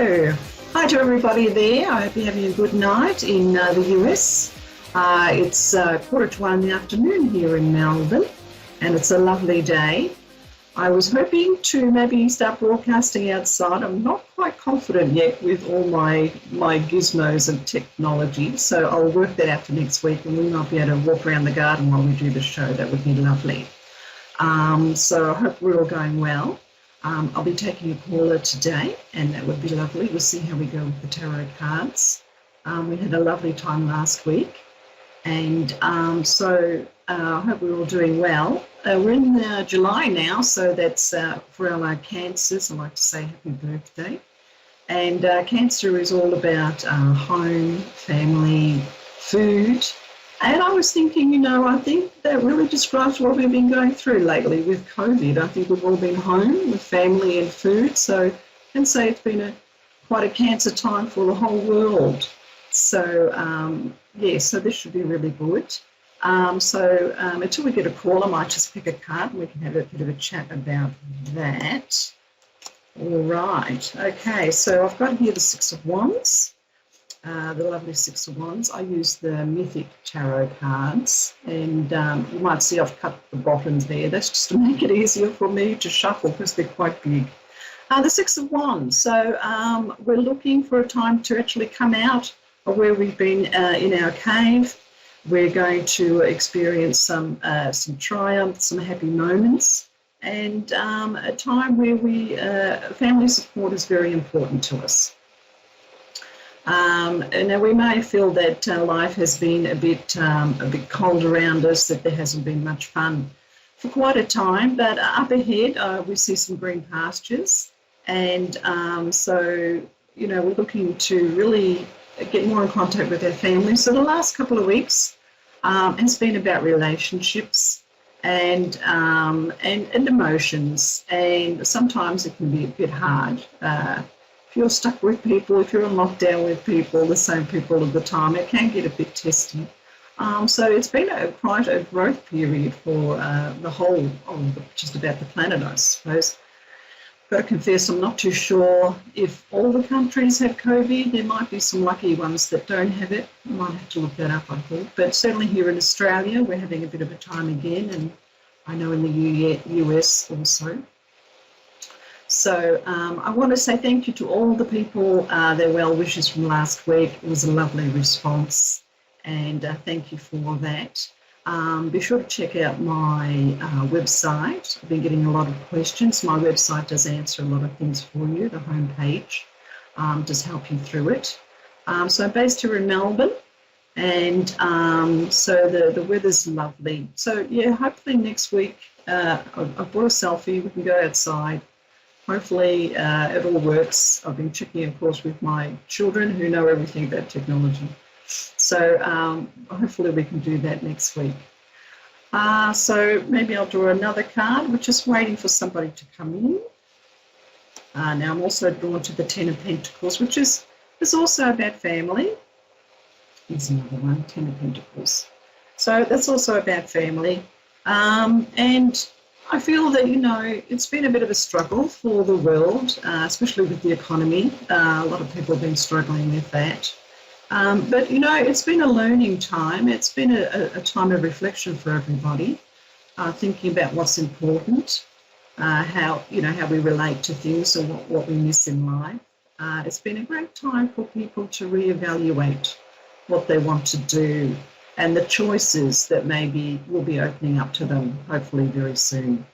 Hello. Hi to everybody there. I hope you're having a good night in the US. It's 1:45 in the afternoon here in Melbourne, and it's a lovely day. I was hoping to maybe start broadcasting outside. I'm not quite confident yet with all my gizmos and technology, so I'll work that out for next week, and we might be able to walk around the garden while we do the show. That would be lovely. So I hope we're all going well. I'll be taking a caller today, and that would be lovely. We'll see how we go with the tarot cards. We had a lovely time last week, and so I hope we're all doing well. We're in July now, so that's for our cancers. I like to say happy birthday. And Cancer is all about home, family, food. And I was thinking, I think that really describes what we've been going through lately with COVID. I think we've all been home with family and food. So I can say it's been quite a cancer time for the whole world. So, so this should be really good. So until we get a call, I might just pick a card and we can have a bit of a chat about that. All right. Okay, so I've got here the Six of Wands. The lovely Six of Wands. I use the Mythic Tarot cards, and you might see I've cut the bottoms there. That's just to make it easier for me to shuffle because they're quite big. The Six of Wands. So we're looking for a time to actually come out of where we've been in our cave. We're going to experience some triumph, some happy moments, and a time where family support is very important to us. And now we may feel that life has been a bit cold around us, that there hasn't been much fun for quite a time, but up ahead we see some green pastures, and so we're looking to really get more in contact with our family. So the last couple of weeks has been about relationships and emotions, and sometimes it can be a bit hard. If you're stuck with people, if you're in lockdown with people, the same people all the time, it can get a bit testy. So it's been quite a growth period for the whole of just about the planet, I suppose. Got to confess, I'm not too sure if all the countries have COVID. There might be some lucky ones that don't have it. I might have to look that up, I think. But certainly here in Australia, we're having a bit of a time again, and I know in the US also. So I want to say thank you to all the people, their well wishes from last week. It was a lovely response, and thank you for that. Be sure to check out my website. I've been getting a lot of questions. My website does answer a lot of things for you. The homepage does help you through it. So I'm based here in Melbourne, and so the weather's lovely. So yeah, hopefully next week I've brought a selfie. We can go outside. Hopefully it all works. I've been checking, of course, with my children who know everything about technology. So hopefully we can do that next week. So maybe I'll draw another card. We're just waiting for somebody to come in. Now I'm also drawn to the Ten of Pentacles, which is also about family. Here's another one, Ten of Pentacles. So that's also about family. And I feel that, it's been a bit of a struggle for the world, especially with the economy. A lot of people have been struggling with that. But, it's been a learning time. It's been a time of reflection for everybody, thinking about what's important, how we relate to things and what we miss in life. It's been a great time for people to reevaluate what they want to do and the choices that maybe will be opening up to them, hopefully very soon.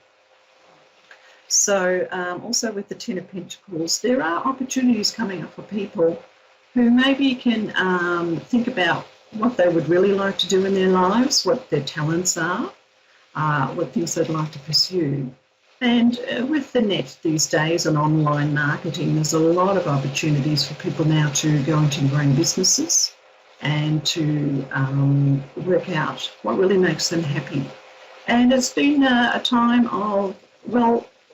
So also with the Ten of Pentacles, there are opportunities coming up for people who maybe can think about what they would really like to do in their lives, what their talents are, what things they'd like to pursue. And with the net these days and online marketing, there's a lot of opportunities for people now to go into their own businesses and to work out what really makes them happy. And it's been a time of,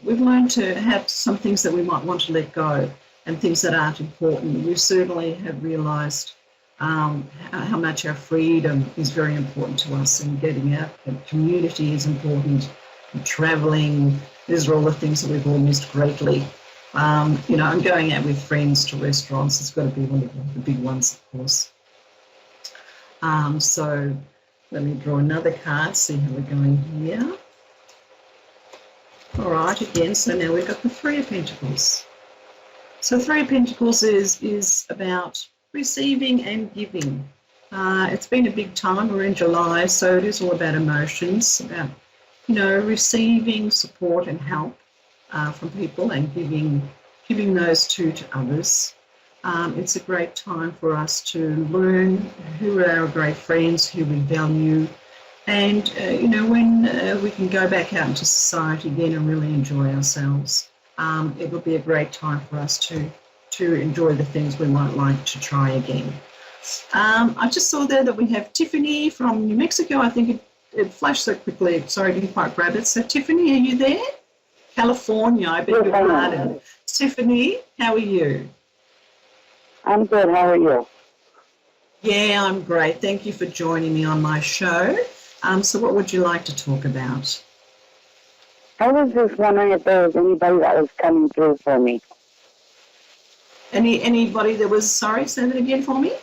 we've learned to have some things that we might want to let go and things that aren't important. We certainly have realised how much our freedom is very important to us, and getting out, and community is important, and travelling. These are all the things that we've all missed greatly. You know, I'm going out with friends to restaurants. It's got to be one of the big ones, of course. So let me draw another card, see how we're going here. All right, again, so now we've got the Three of Pentacles. So Three of Pentacles is about receiving and giving. It's been a big time. We're in July, so it is all about emotions, about, you know, receiving support and help from people and giving those to others. It's a great time for us to learn who are our great friends, who we value, and, you know, when we can go back out into society again and really enjoy ourselves. It will be a great time for us to enjoy the things we might like to try again. I just saw there that we have Tiffany from New Mexico. I think it flashed so quickly. Sorry, I didn't quite grab it. So, Tiffany, are you there? California, I beg your pardon. Tiffany, how are you? I'm good. How are you? Yeah, I'm great. Thank you for joining me on my show. So what would you like to talk about? I was just wondering if there was anybody that was coming through for me. Anybody that was, sorry, say that again for me?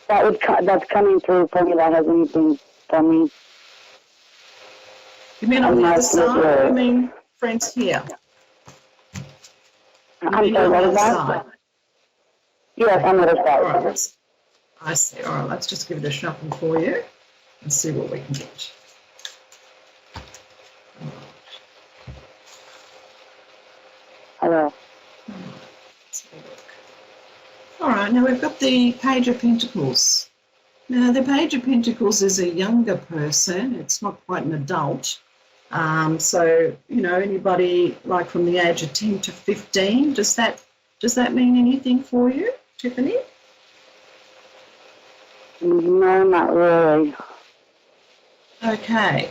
That's coming through for me, that has anything for me. You mean on the other side? You mean friends here? I'm sorry, what was that? Yes, on the other side. All right, I see. All right, let's just give it a shuffle for you and see what we can get. Hello. Let's have a look. All right, now we've got the Page of Pentacles. Now, the Page of Pentacles is a younger person. It's not quite an adult. So, you know, anybody like from the age of 10 to 15, does that mean anything for you, Tiffany? No, not really. Okay.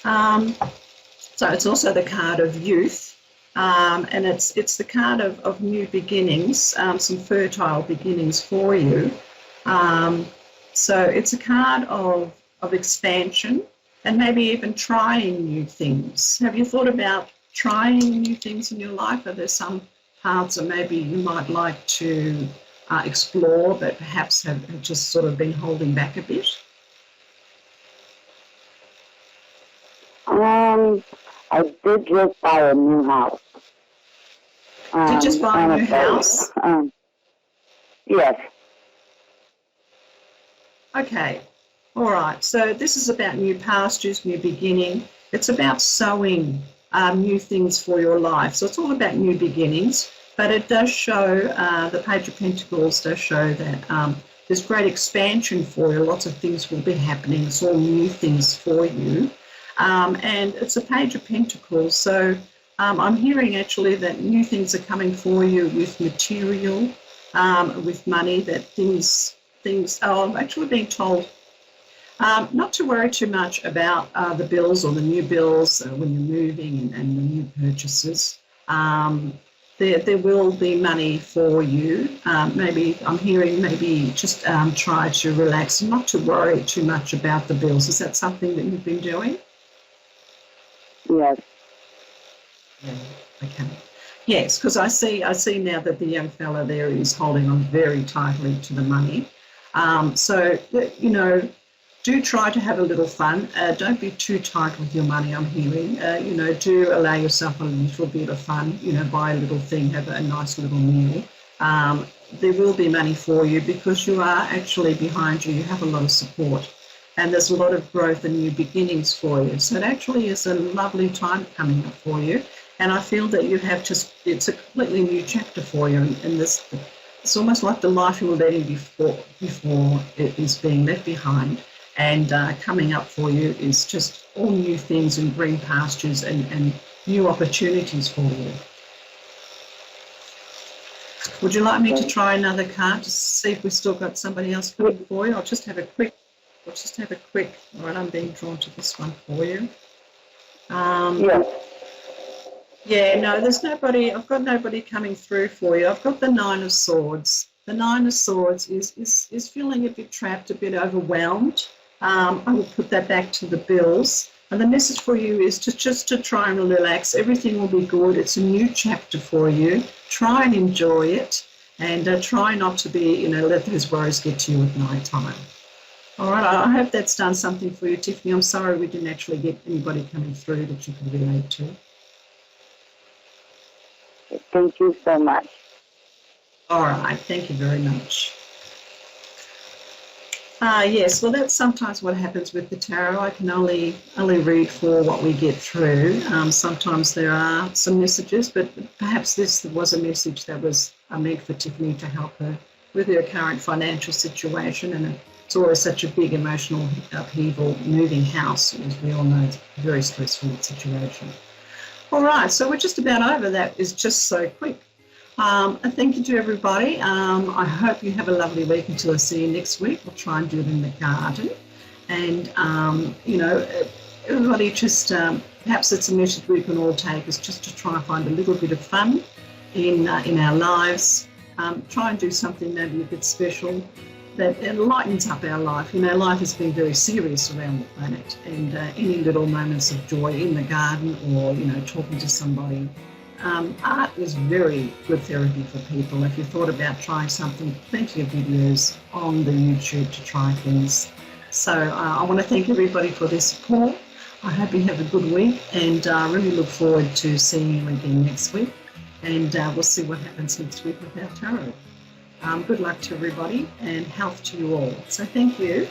So it's also the card of youth, and it's the card of new beginnings, some fertile beginnings for you. So it's a card of expansion and maybe even trying new things. Have you thought about trying new things in your life? Are there some paths that maybe you might like to explore but perhaps have just sort of been holding back a bit? I did just buy a new house. Did you just buy a new house? Yes. Okay. All right. So this is about new pastures, new beginning. It's about sowing new things for your life. So it's all about new beginnings. But it does show, the Page of Pentacles does show that there's great expansion for you. Lots of things will be happening. It's all new things for you. And it's a Page of Pentacles. So I'm hearing actually that new things are coming for you with material, with money, that things, I'm actually being told not to worry too much about the bills or the new bills when you're moving and the new purchases. There will be money for you. Maybe I'm hearing maybe just try to relax and not to worry too much about the bills. Is that something that you've been doing? Yes. Yeah. Okay. Yes, because I see now that the young fella there is holding on very tightly to the money. So, you know, do try to have a little fun. Don't be too tight with your money, I'm hearing. You know, do allow yourself a little bit of fun. You know, buy a little thing, have a nice little meal. There will be money for you because you are actually behind you. You have a lot of support. And there's a lot of growth and new beginnings for you. So it actually is a lovely time coming up for you. And I feel that you have just, it's a completely new chapter for you. And this, it's almost like the life you were leading before it is being left behind. And coming up for you is just all new things and green pastures and new opportunities for you. Would you like me to try another card to see if we've still got somebody else coming for you? I'll just have a quick, all right, I'm being drawn to this one for you. Yeah, no, there's nobody, I've got nobody coming through for you. I've got the Nine of Swords. The Nine of Swords is feeling a bit trapped, a bit overwhelmed. I will put that back to the bills. And the message for you is just to try and relax. Everything will be good. It's a new chapter for you. Try and enjoy it, and try not to be, let those worries get to you at night time. All right, I hope that's done something for you, Tiffany. I'm sorry we didn't actually get anybody coming through that you could relate to. Thank you so much. All right, thank you very much. Yes, well, that's sometimes what happens with the tarot. I can only read for what we get through. Sometimes there are some messages, but perhaps this was a message that was meant for Tiffany to help her with her current financial situation. And it's always such a big emotional upheaval, moving house. As we all know, it's a very stressful situation. All right, so we're just about over. That is just so quick. Thank you to everybody. I hope you have a lovely week until I see you next week. We'll try and do it in the garden. And, everybody just, perhaps it's a message we can all take, is just to try and find a little bit of fun in our lives. Try and do something maybe a bit special that lightens up our life. Life has been very serious around the planet, and any little moments of joy in the garden or, talking to somebody. Art is very good therapy for people. If you thought about trying something, plenty of videos on the YouTube to try things. So I want to thank everybody for their support. I hope you have a good week, and I really look forward to seeing you again next week. And we'll see what happens next week with our tarot. Good luck to everybody, and health to you all. So thank you.